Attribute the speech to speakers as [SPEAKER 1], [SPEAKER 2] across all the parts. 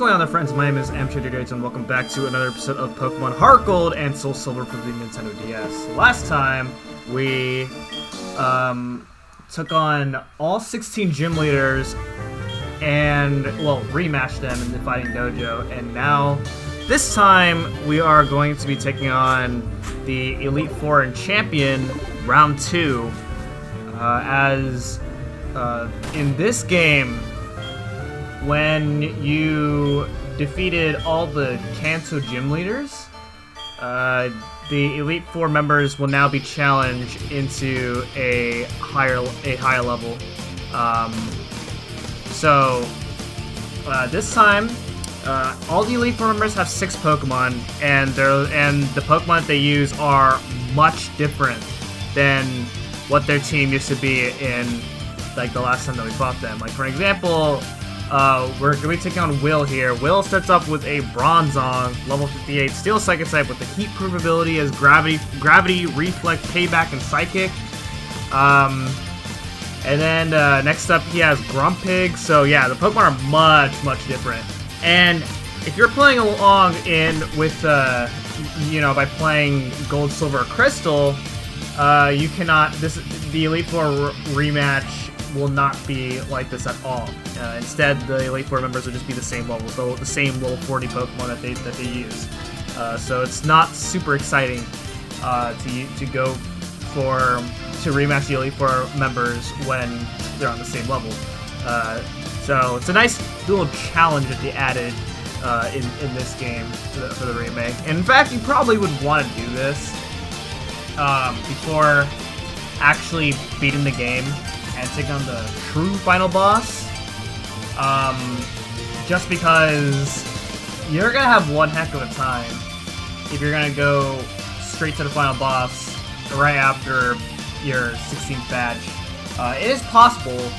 [SPEAKER 1] going on there, friends? My name is Amtrader and welcome back to another episode of Pokemon Heart Gold and Soul Silver for the Nintendo DS. Last time, we took on all 16 gym leaders and, well, rematched them in the Fighting Dojo, and now, this time, we are going to be taking on the Elite Four and Champion Round 2, in this game, when you defeated all the Kanto gym leaders, the Elite Four members will now be challenged into a higher level. This time, all the Elite Four members have 6 Pokemon, and the Pokemon that they use are much different than what their team used to be in, like, the last time that we fought them. Like, for example, we're going to be taking on Will here. Will starts off with a Bronzong, level 58, Steel Psychic type with the Heat-Proof ability as Gravity, Reflect, Payback, and Psychic. And then next up he has Grumpig. So yeah, the Pokemon are much different. And if you're playing along with by playing Gold, Silver, or Crystal, you cannot. The Elite Four rematch will not be like this at all. Instead, the Elite Four members will just be the same level, so the same level 40 Pokemon that they use. So it's not super exciting to rematch the Elite Four members when they're on the same level. So it's a nice little challenge that they added in this game for the remake. And in fact, you probably would want to do this before actually beating the game and taking on the true final boss. Just because you're gonna have one heck of a time if you're gonna go straight to the final boss right after your 16th badge. It is possible,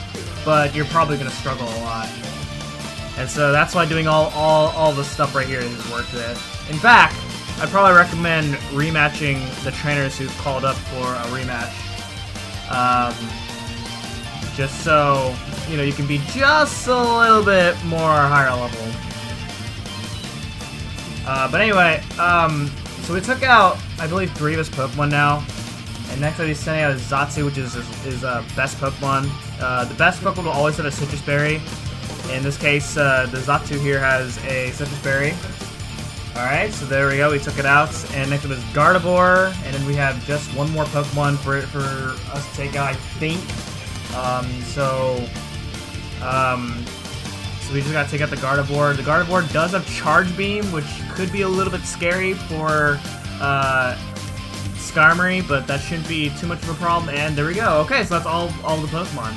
[SPEAKER 1] but you're probably gonna struggle a lot. And so that's why doing all this stuff right here is worth it. In fact, I'd probably recommend rematching the trainers who've called up for a rematch. Just so, you can be just a little bit more higher level. But anyway, so we took out, I believe, 3 of his Pokemon now. And next up he's sending out his Zatsu, which is his best Pokemon. The best Pokemon will always have a Citrus Berry. In this case, the Zatsu here has a Citrus Berry. Alright, so there we go, we took it out. And next up is Gardevoir. And then we have just one more Pokemon for us to take out, I think. So we just gotta take out the Gardevoir. The Gardevoir does have Charge Beam, which could be a little bit scary for Skarmory, but that shouldn't be too much of a problem. And there we go. Okay, so that's all the Pokemon,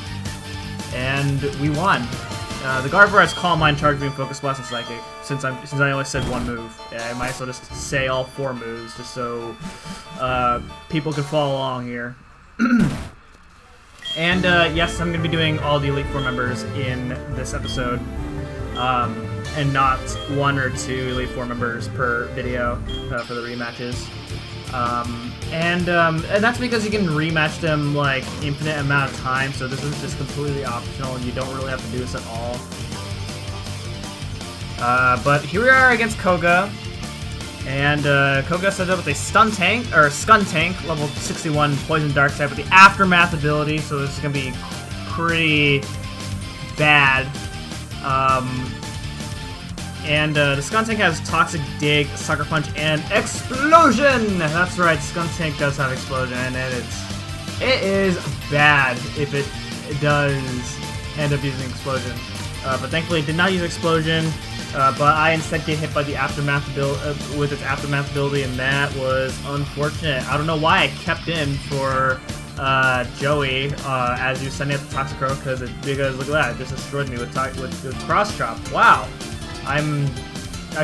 [SPEAKER 1] and we won. The Gardevoir has Calm Mind, Charge Beam, Focus Blast, and Psychic. Since I only said one move, I might as well just say all 4 moves, just so people can follow along here. And yes, I'm going to be doing all the Elite Four members in this episode, and not 1 or 2 Elite Four members per video for the rematches. And that's because you can rematch them like infinite amount of time, so this is just completely optional, and you don't really have to do this at all. But here we are against Koga. And Koga set up with a Skuntank, level 61 Poison Dark type with the Aftermath ability, so this is going to be pretty bad. The Skuntank has Toxic Dig, Sucker Punch, and Explosion! That's right, Skuntank does have Explosion, and it is bad if it does end up using Explosion. But thankfully it did not use Explosion. But I instead get hit by the Aftermath with its Aftermath ability, and that was unfortunate. I don't know why I kept in for Joey as he was sending out the Toxic Crow, because look at that, it just destroyed me with Cross Chop. Wow, I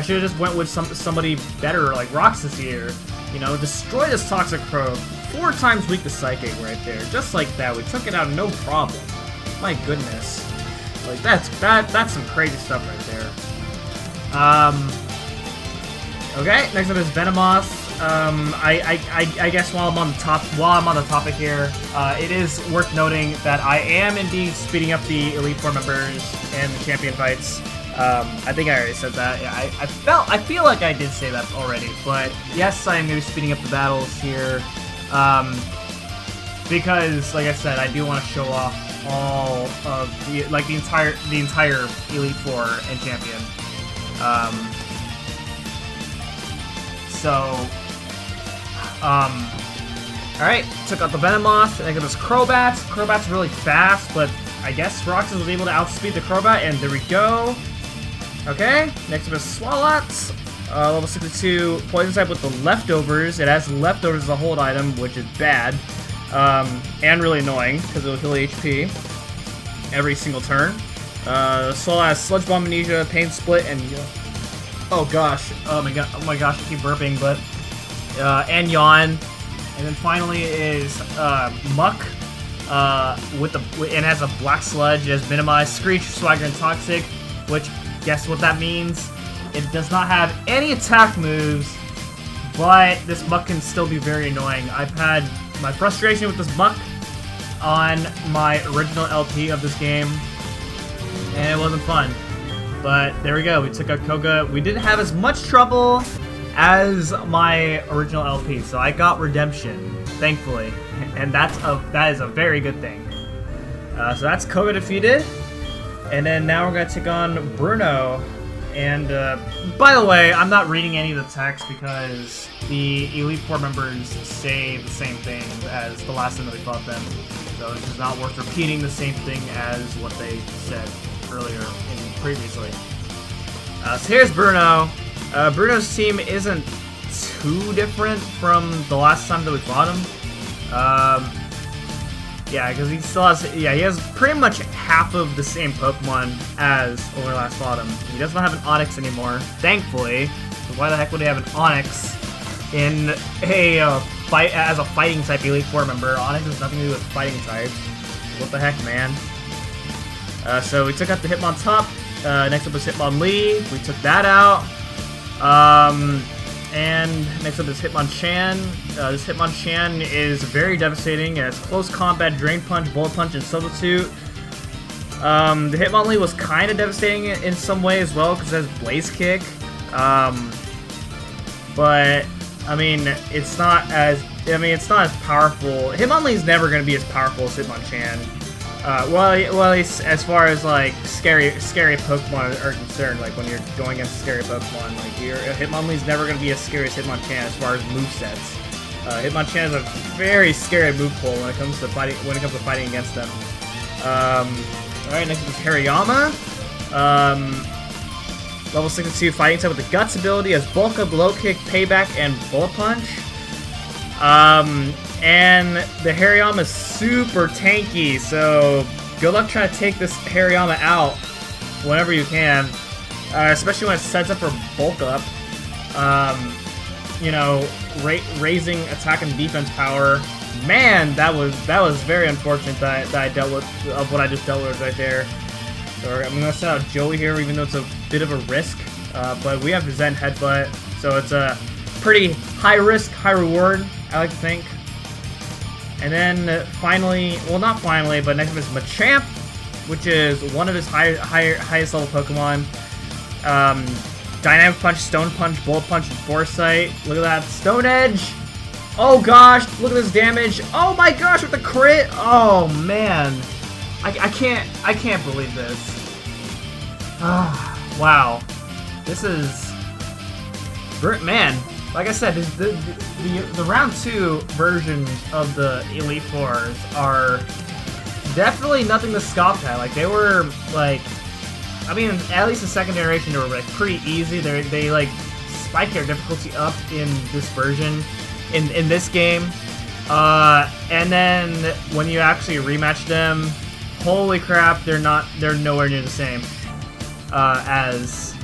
[SPEAKER 1] should have just went with somebody better like Roxas here. Destroy this Toxic Crow. 4 times weak to Psychic right there, just like that. We took it out no problem. My goodness, like that's some crazy stuff right there. Okay, next up is Venomoth. I guess while I'm on the topic here, it is worth noting that I am indeed speeding up the Elite Four members and the champion fights. I think I already said that. Yeah, I feel like I did say that already, but yes, I am going to be speeding up the battles here, because, like I said, I do want to show off all of the entire Elite Four and Champion. Alright, took out the Venomoth, and I got this Crobat. Crobat's really fast, but I guess Roxas was able to outspeed the Crobat, and there we go. Okay, next up is Swalot. Level 62 Poison type with the Leftovers. It has Leftovers as a hold item, which is bad. And really annoying, because it will heal HP every single turn. Swalot has Sludge Bomb, Amnesia, Pain Split, and... oh gosh, oh my gosh, I keep burping, but... and Yawn. And then finally is Muck, and has a Black Sludge. It has Minimize, Screech, Swagger, and Toxic, which, guess what that means? It does not have any attack moves, but this Muck can still be very annoying. I've had my frustration with this Muck on my original LP of this game, and it wasn't fun. But there we go, we took out Koga. We didn't have as much trouble as my original LP, so I got redemption, thankfully, and that is a very good thing. So that's Koga defeated, and then now we're gonna take on Bruno. And by the way, I'm not reading any of the text because the Elite Four members say the same thing as the last time that we fought them, so it's just not worth repeating the same thing as what they said earlier previously. So here's Bruno. Bruno's team isn't too different from the last time that we fought him. Yeah, because he still has, he has pretty much half of the same Pokemon as when we last fought him. He does not have an Onix anymore, thankfully. Why the heck would he have an Onix in a as a fighting type Elite Four member? Onix has nothing to do with fighting types. What the heck, man? So we took out the Hitmontop. Next up was Hitmonlee. We took that out. And next up is Hitmonchan. This Hitmonchan is very devastating. It has Close Combat, Drain Punch, Bullet Punch, and Substitute. The Hitmonlee was kind of devastating in some way as well because it has Blaze Kick. But I mean, it's not as powerful. Hitmonlee is never going to be as powerful as Hitmonchan. Well, at least as far as like scary Pokemon are concerned, like when you're going against scary Pokemon, like Hitmonlee's never going to be as scary as Hitmonchan as far as movesets. Hitmonchan is a very scary move pool when it comes to fighting against them. Alright, next is Hariyama. Level 62 fighting type with the Guts ability has Bulk Up, Low Kick, Payback, and Bullet Punch. And the Hariyama is super tanky, so good luck trying to take this Hariyama out whenever you can, especially when it sets up for Bulk Up. You know, raising attack and defense power. Man, that was very unfortunate that I dealt with what I just dealt with right there. So I'm gonna send out Joey here, even though it's a bit of a risk. But we have Zen Headbutt, so it's a pretty high risk, high reward, I like to think. And then finally, well not finally, but next up is Machamp, which is one of his highest level Pokemon. Dynamic Punch, Stone Punch, Bullet Punch, and Foresight. Look at that, Stone Edge! Oh gosh, look at this damage! Oh my gosh, with the crit! Oh man, I can't believe this. Wow, this is, man. Like I said, the round 2 versions of the Elite Fours are definitely nothing to scoff at. Like, they were, like, I mean, at least the second generation, they were, like, pretty easy. They like, spike their difficulty up in this version, in this game. And then, when you actually rematch them, holy crap, they're nowhere near the same, as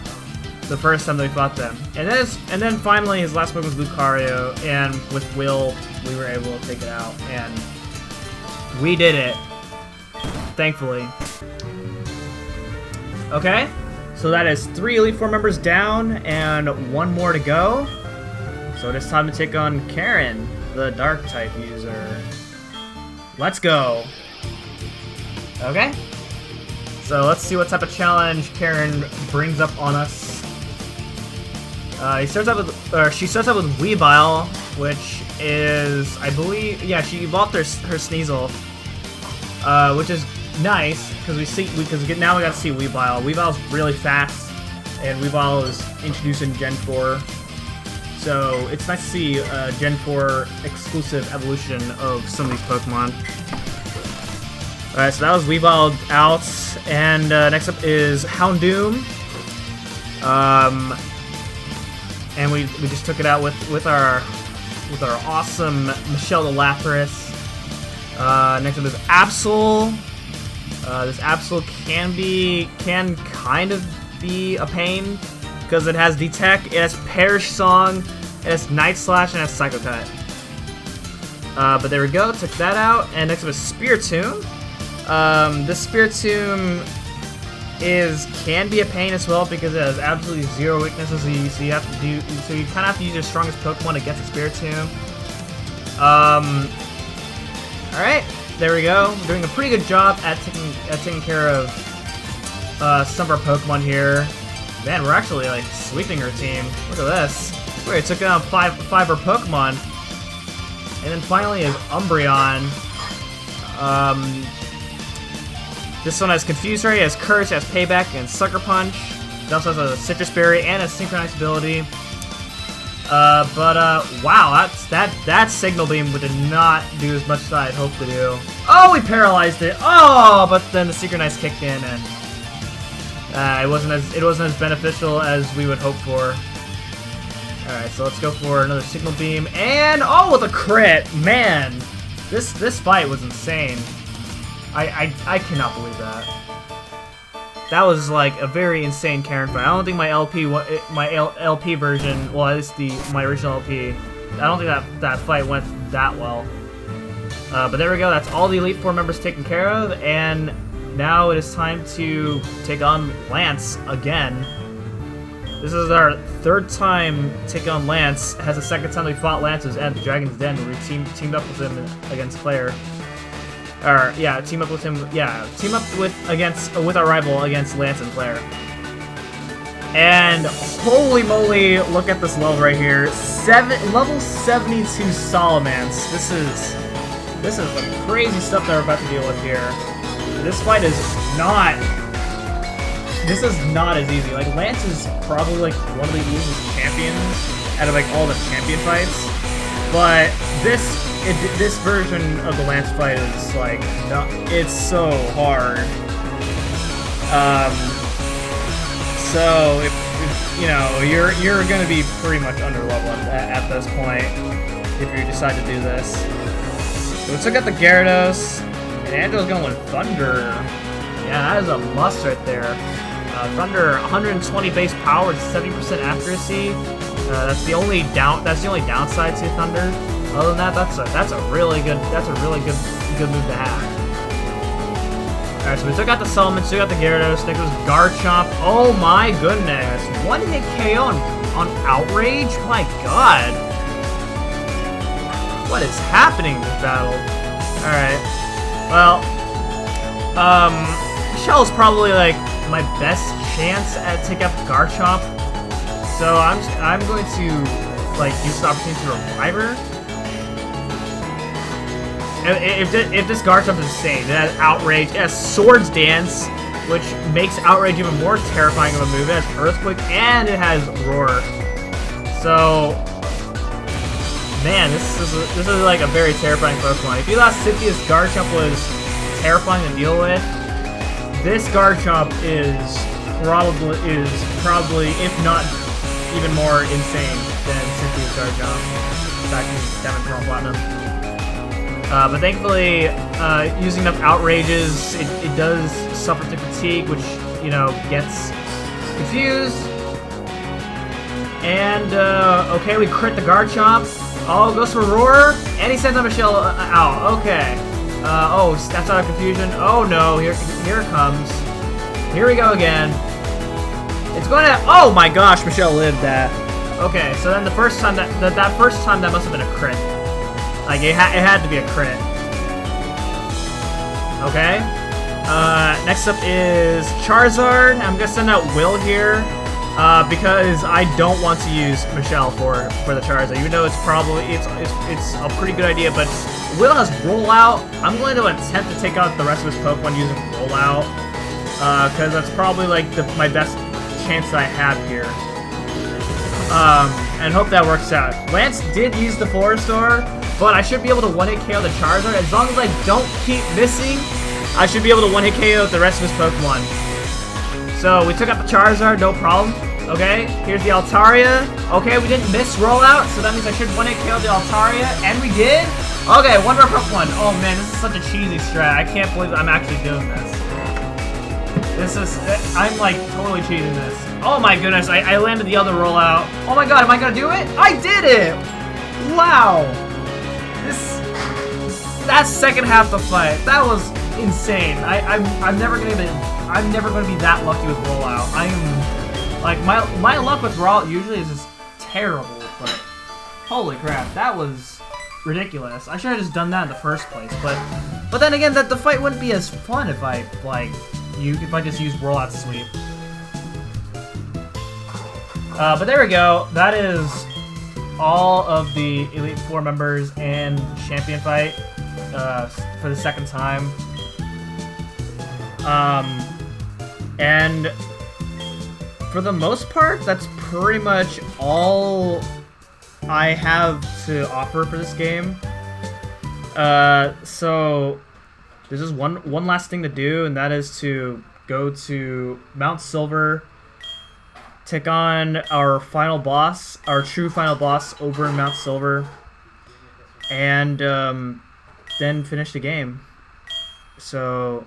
[SPEAKER 1] the first time they fought them. And then finally his last move was Lucario, and with Will we were able to take it out, and we did it, thankfully. Okay, so that is 3 Elite Four members down and 1 more to go. So it is time to take on Karen, the Dark type user. Let's go. Okay. So let's see what type of challenge Karen brings up on us. She starts out with Weavile, which is, I believe, yeah, she evolved her Sneasel, which is nice because now we got to see Weavile. Weavile's really fast, and Weavile is introduced in Gen 4, so it's nice to see Gen 4 exclusive evolution of some of these Pokemon. Alright, so that was Weavile out, and next up is Houndoom. And we just took it out with our awesome Michelle the Lapras. Next up is Absol. This Absol can kind of be a pain because it has Detect, it has Perish Song, it has Night Slash, and it has Psycho Cut. But there we go, took that out. And next up is Spiritomb. This Spiritomb can be a pain as well because it has absolutely zero weaknesses. So you kind of have to use your strongest Pokemon against a Spiritomb. All right, there we go. We're doing a pretty good job at taking care of some of our Pokemon here. Man, we're actually like sweeping our team. Look at this. We took down five of our Pokemon, and then finally is Umbreon. This one has Confuse Ray, has Curse, has Payback, and Sucker Punch. It also has a Citrus Berry and a Synchronized ability. Wow, that Signal Beam did not do as much as I had hoped to do. Oh, we paralyzed it. Oh, but then the Synchronized kicked in, and it wasn't as beneficial as we would hope for. All right, so let's go for another Signal Beam, and oh, with a crit, man, this fight was insane. I cannot believe that. That was like a very insane Karen fight. I don't think my LP version, well, at least my original LP, I don't think that fight went that well. But there we go. That's all the Elite Four members taken care of, and now it is time to take on Lance again. This is our third time taking on Lance. It has the second time we fought Lance was at the Dragon's Den, where we teamed up with him against Claire. Or yeah, team up with him. Yeah, team up with our rival against Lance and Claire. And holy moly, look at this level right here. Level 72 Salamence. This is some crazy stuff that we're about to deal with here. This fight is not. This is not as easy. Like Lance is probably like one of the easiest champions out of like all the champion fights, but this version of the Lance fight is like, it's so hard. So if you know, you're gonna be pretty much under level at this point if you decide to do this. So we took out the Gyarados, and Angela's going with Thunder. Yeah, that is a must right there. Thunder, 120 base power, 70% accuracy. That's the only downside to Thunder. Other than that, that's a really good move to have. All right, so we took out the Salamence, took out the Gyarados. Next was Garchomp. Oh my goodness, one hit KO on Outrage. My God, what is happening in this battle? All right, well, Michelle's probably like my best chance at taking out Garchomp. So I'm going to like use the opportunity to revive her. If this Garchomp is insane, it has Outrage, it has Swords Dance, which makes Outrage even more terrifying of a move. It has Earthquake, and it has Roar. So, man, this is like a very terrifying Pokemon. If you thought Cynthia's Garchomp was terrifying to deal with, this Garchomp is probably, if not even more insane than Cynthia's Garchomp. Back in Diamond Pearl Platinum. But thankfully, using enough Outrages, it does suffer to fatigue, which, you know, gets confused. And, okay, we crit the Garchomp. Oh, goes for Roar, and he sends out Michelle out. Okay. Oh, snaps out of confusion. Oh no, here it comes. Here we go again. It's going to, oh my gosh, Michelle lived that. Okay, so then the first time that first time that must have been a crit. Like, it had to be a crit. Okay. Next up is Charizard. I'm gonna send out Will here because I don't want to use Michelle for the Charizard, even though it's probably it's a pretty good idea. But Will has Rollout. I'm going to attempt to take out the rest of his Pokemon using Rollout because that's probably like my best chance that I have here. And hope that works out. Lance did use the Forestore, but I should be able to 1-hit KO the Charizard as long as I don't keep missing. I should be able to 1-hit KO the rest of his Pokemon. So we took out the Charizard, no problem. Okay, here's the Altaria. Okay, we didn't miss Rollout, so that means I should 1-hit KO the Altaria, and we did. Okay, one more Pokemon. Oh man, this is such a cheesy strat. I can't believe I'm actually doing this. I'm like totally cheating this. Oh my goodness, I landed the other Rollout. Oh my god, am I gonna do it? I did it! Wow. That second half of the fight, that was insane. I'm never gonna be that lucky with Rollout. I'm like my luck with Rollout usually is just terrible, but holy crap, that was ridiculous. I should have just done that in the first place, but then again, the fight wouldn't be as fun if I just used Rollout Sweep. But there we go. That is all of the Elite Four members and Champion fight for the second time. And for the most part, that's pretty much all I have to offer for this game. So there's just one last thing to do, and that is to go to Mount Silver, take on our final boss, our true final boss over in Mount Silver, and then finish the game. So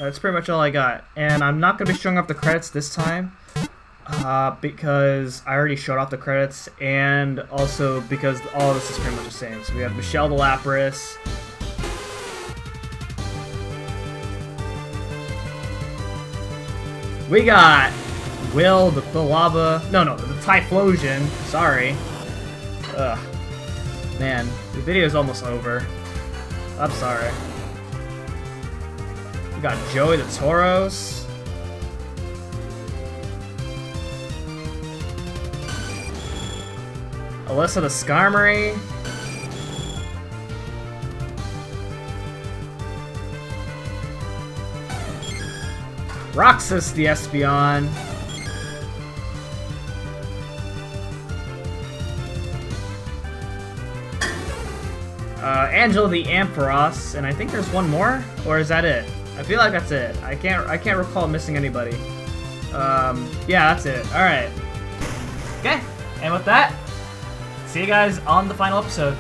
[SPEAKER 1] that's pretty much all I got. And I'm not going to be showing off the credits this time because I already showed off the credits, and also because all of this is pretty much the same. So we have Michelle the Lapras, we got Will the Quilava, the Typhlosion, sorry. Ugh. Man, the video's almost over. I'm sorry. We got Joey the Tauros. Alyssa the Skarmory. Roxas the Espeon. Angela the Ampharos, and I think there's one more, or is that it? I feel like that's it. I can't recall missing anybody. Yeah, that's it. All right. Okay, and with that, see you guys on the final episode.